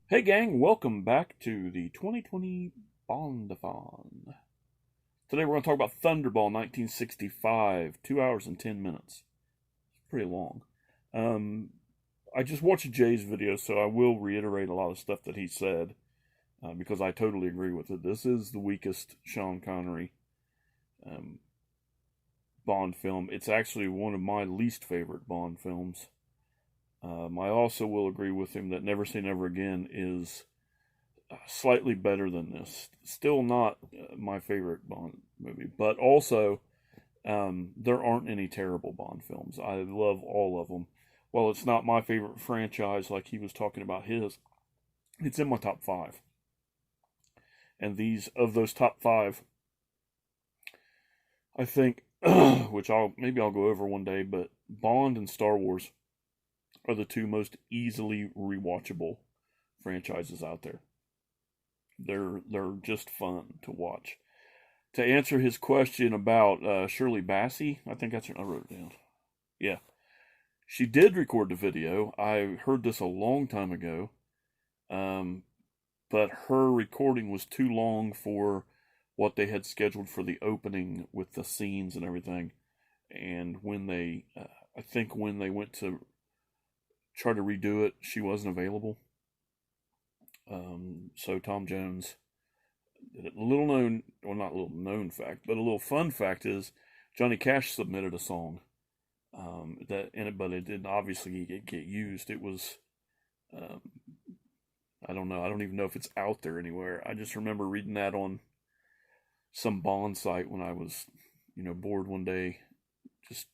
Hey gang, welcome back to the 2020 Bondathon. Today we're going to talk about Thunderball 1965, 2 hours and 10 minutes. It's pretty long. Um, I just watched Jay's video, so I will reiterate a lot of stuff that he said because I totally agree with it. This is the weakest Sean Connery um, Bond film. It's actually one of my least favorite Bond films. I also will agree with him that Never Say Never Again is slightly better than this. Still not my favorite Bond movie, but also there aren't any terrible Bond films. I love all of them. Well, it's not my favorite franchise like he was talking about his. It's in my top five. And these, of those top five, I think, which I'll go over one day, but Bond and Star Wars are the two most easily rewatchable franchises out there. They're just fun to watch. To answer his question about Shirley Bassey, I think I wrote it down. Yeah, she did record the video. I heard this a long time ago, but her recording was too long for what they had scheduled for the opening with the scenes and everything. And I think when they went to try to redo it, she wasn't available. So Tom Jones, a little known, well, not a little known fact, but a little fun fact is Johnny Cash submitted a song that in it, but it didn't obviously get used. It was, um, I don't know, I don't even know if it's out there anywhere. I just remember reading that on some Bond site when I was, bored one day, just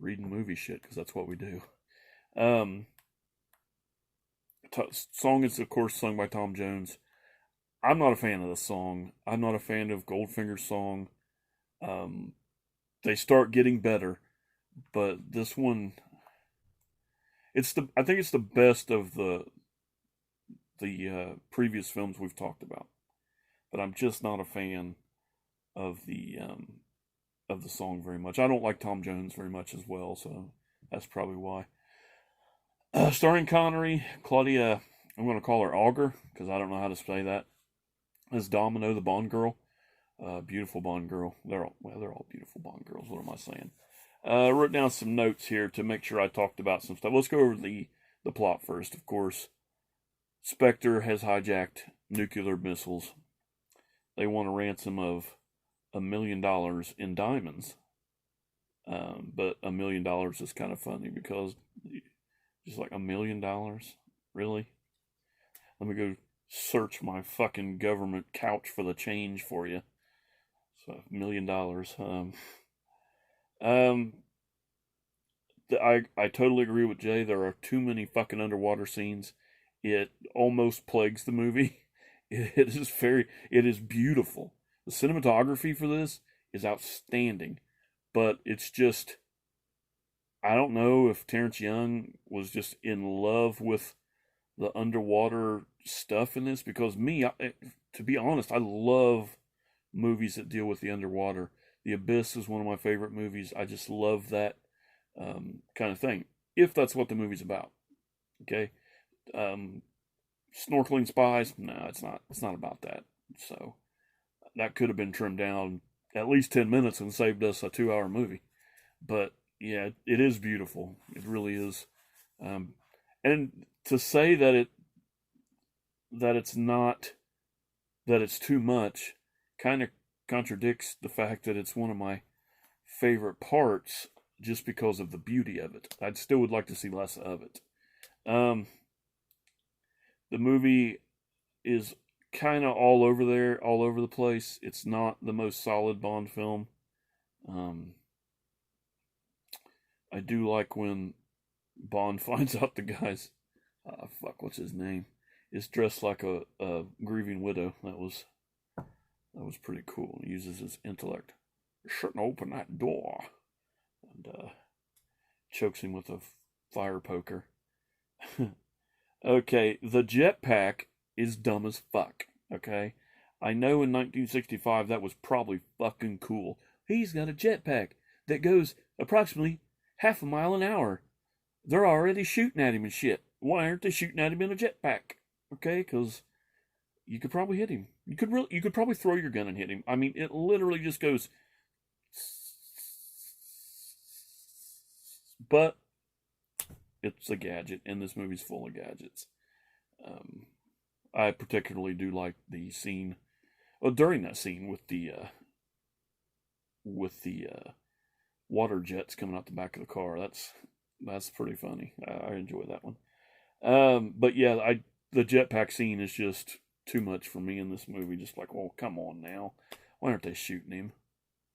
reading movie shit because that's what we do. Um, Song is of course sung by Tom Jones. I'm not a fan of the song. I'm not a fan of Goldfinger's song. Um, they start getting better, but this one, I think it's the best of the previous films we've talked about. But I'm just not a fan of the song very much. I don't like Tom Jones very much as well, so that's probably why. Starring Connery, Claudia, I'm going to call her Auger because I don't know how to say that, as Domino, the Bond girl. Beautiful Bond girl. They're all beautiful Bond girls. What am I saying? I wrote down some notes here to make sure I talked about some stuff. Let's go over the plot first. Of course, Spectre has hijacked nuclear missiles. They want a ransom of $1 million in diamonds. But $1 million is kind of funny because just like $1 million, really? Let me go search my fucking government couch for the change for you. So $1 million. I totally agree with Jay. There are too many fucking underwater scenes. It almost plagues the movie. It is beautiful. The cinematography for this is outstanding, but it's just, I don't know if Terrence Young was just in love with the underwater stuff in this because to be honest, I love movies that deal with the underwater. The Abyss is one of my favorite movies. I just love that kind of thing, if that's what the movie's about. Okay, snorkeling spies? No, it's not. It's not about that. So that could have been trimmed down at least 10 minutes and saved us a 2 hour movie. But yeah, it is beautiful. It really is. And to say that it's not, that it's too much kind of contradicts the fact that it's one of my favorite parts just because of the beauty of it. I still would like to see less of it. The movie is kind of all over there, all over the place. It's not the most solid Bond film. I do like when Bond finds out the guy's, what's his name, is dressed like a grieving widow. That was pretty cool. He uses his intellect. You shouldn't open that door. And chokes him with a fire poker. Okay, the jetpack is dumb as fuck. Okay, I know in 1965 that was probably fucking cool. He's got a jetpack that goes approximately half a mile an hour. They're already shooting at him and shit. why aren't they shooting at him in a jetpack? Okay, because you could probably hit him. You could probably throw your gun and hit him. I mean, it literally just goes. But it's a gadget, and this movie's full of gadgets. I particularly do like the scene, well, during that scene with the water jets coming out the back of the car. That's pretty funny. I enjoy that one. But yeah, the jetpack scene is just too much for me in this movie. Just like, well, come on now, why aren't they shooting him?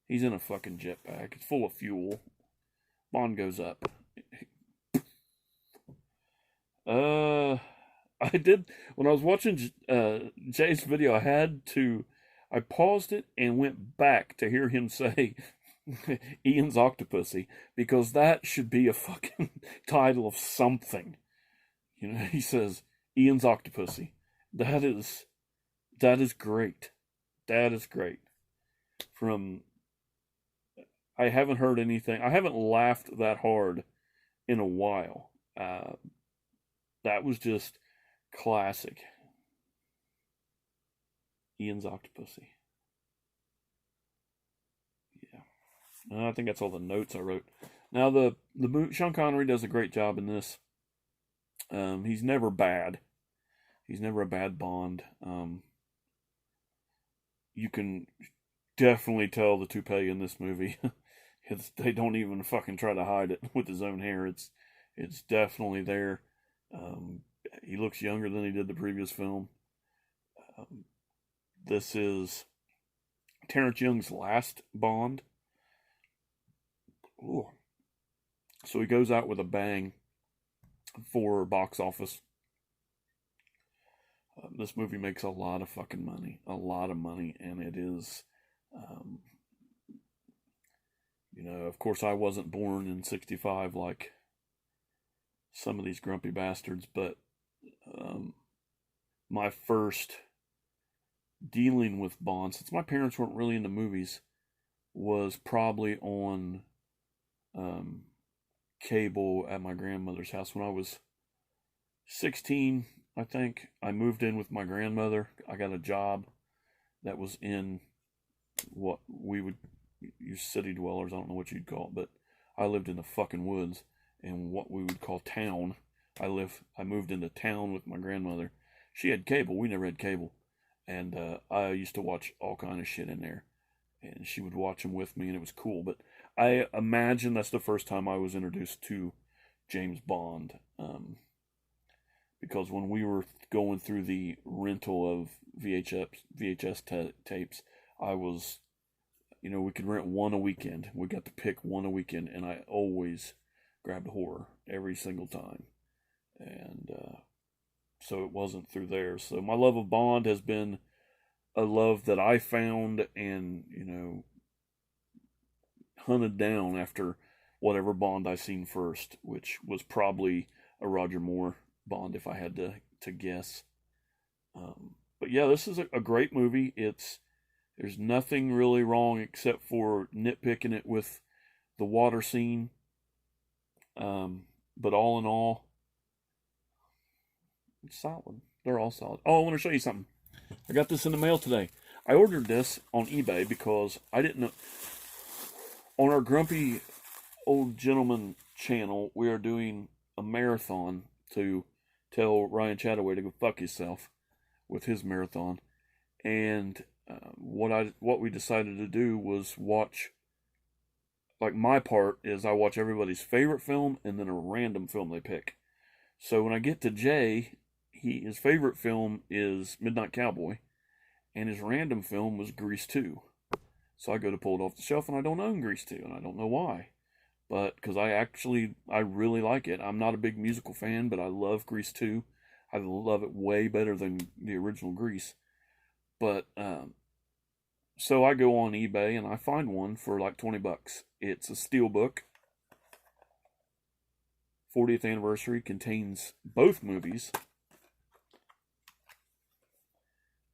He's in a fucking jetpack. It's full of fuel. Bond goes up. I did when I was watching Jay's video. I paused it and went back to hear him say Ian's Octopussy, because that should be a fucking title of something. You know, he says Ian's Octopussy. That is great. That is great. I haven't heard anything. I haven't laughed that hard in a while. That was just classic. Ian's Octopussy. Yeah. I think that's all the notes I wrote. Now the Sean Connery does a great job in this. He's never bad. He's never a bad Bond. You can definitely tell the toupee in this movie. They don't even fucking try to hide it with his own hair. It's definitely there. He looks younger than he did the previous film. This is Terrence Young's last Bond. Ooh. So he goes out with a bang for box office. This movie makes a lot of fucking money. A lot of money. And it is, of course I wasn't born in 65 like some of these grumpy bastards, but my first dealing with Bond, since my parents weren't really into movies, was probably on cable at my grandmother's house when I was 16, I think. I moved in with my grandmother. I got a job that was in what we would use city dwellers. I don't know what you'd call it, but I lived in the fucking woods in what we would call town. I moved into town with my grandmother. She had cable. We never had cable. And I used to watch all kind of shit in there. And she would watch them with me, and it was cool. But I imagine that's the first time I was introduced to James Bond. Because when we were going through the rental of VHS tapes, I was, we could rent one a weekend. We got to pick one a weekend, and I always grabbed horror every single time. And so it wasn't through there. So my love of Bond has been a love that I found and, hunted down after whatever Bond I seen first, which was probably a Roger Moore Bond if I had to guess. But yeah, this is a great movie. There's nothing really wrong except for nitpicking it with the water scene. But all in all, it's solid. They're all solid. Oh, I want to show you something. I got this in the mail today. I ordered this on eBay because I didn't know. On our Grumpy Old Gentleman channel, we are doing a marathon to tell Ryan Chataway to go fuck himself with his marathon. And what we decided to do was watch. Like, my part is I watch everybody's favorite film and then a random film they pick. So when I get to Jay, his favorite film is Midnight Cowboy, and his random film was Grease 2. So I go to pull it off the shelf, and I don't own Grease 2, and I don't know why. But, because I really like it. I'm not a big musical fan, but I love Grease 2. I love it way better than the original Grease. But, so I go on eBay, and I find one for like $20. It's a steelbook. 40th anniversary, contains both movies.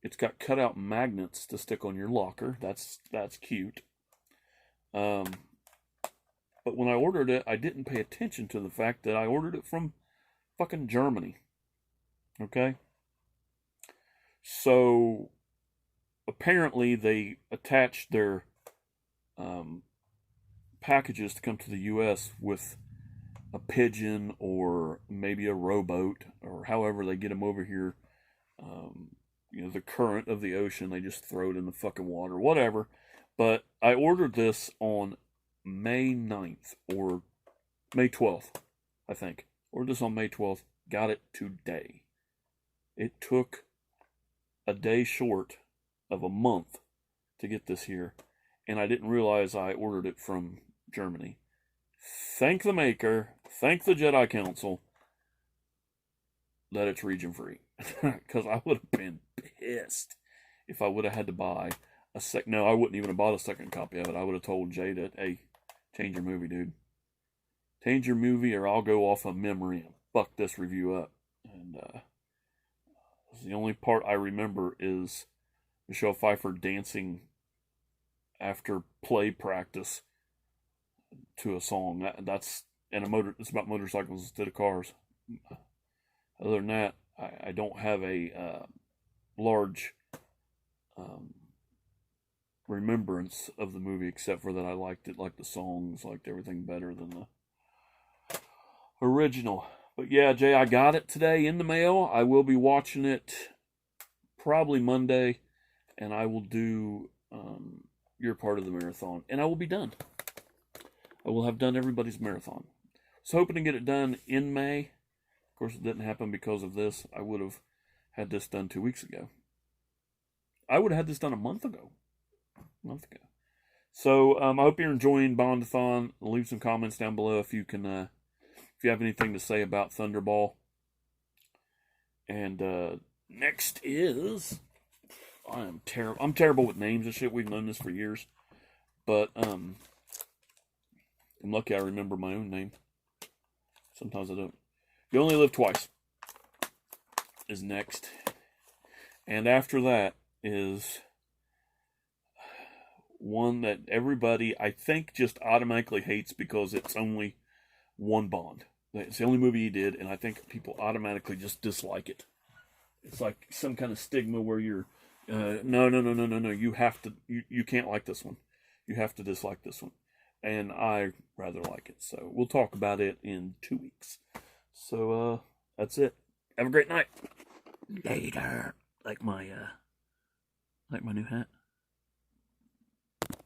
It's got cutout magnets to stick on your locker. That's cute. But when I ordered it, I didn't pay attention to the fact that I ordered it from fucking Germany. Okay? So, apparently they attached their packages to come to the U.S. with a pigeon or maybe a rowboat, or however they get them over here. The current of the ocean, they just throw it in the fucking water, whatever. But I ordered this on May 9th or May 12th, I think. Ordered this on May 12th, got it today. It took a day short of a month to get this here, and I didn't realize I ordered it from Germany. Thank the maker, thank the Jedi Council that it's region free. Because I would have been pissed if I would have had to buy No, I wouldn't even have bought a second copy of it. I would have told Jay that, hey, change your movie, dude. Change your movie or I'll go off of memory and fuck this review up. And the only part I remember is Michelle Pfeiffer dancing after play practice to a song. It's about motorcycles instead of cars. Other than that, I don't have a large remembrance of the movie, except for that I liked it, liked the songs, liked everything better than the original. But yeah, Jay, I got it today in the mail. I will be watching it probably Monday, and I will do your part of the marathon, and I will be done. I will have done everybody's marathon. So hoping to get it done in May. Of course, it didn't happen because of this. I would have had this done 2 weeks ago. I would have had this done a month ago. So I hope you're enjoying Bondathon. Leave some comments down below if you can, if you have anything to say about Thunderball. And next is, I'm terrible with names and shit. We've known this for years, but I'm lucky I remember my own name. Sometimes I don't. You Only Live Twice is next. And after that is one that everybody, I think, just automatically hates because it's only one Bond. It's the only movie he did, and I think people automatically just dislike it. It's like some kind of stigma where you're, no, you have to, you can't like this one. You have to dislike this one. And I rather like it. So we'll talk about it in 2 weeks. So, that's it. Have a great night. Later. Like my new hat.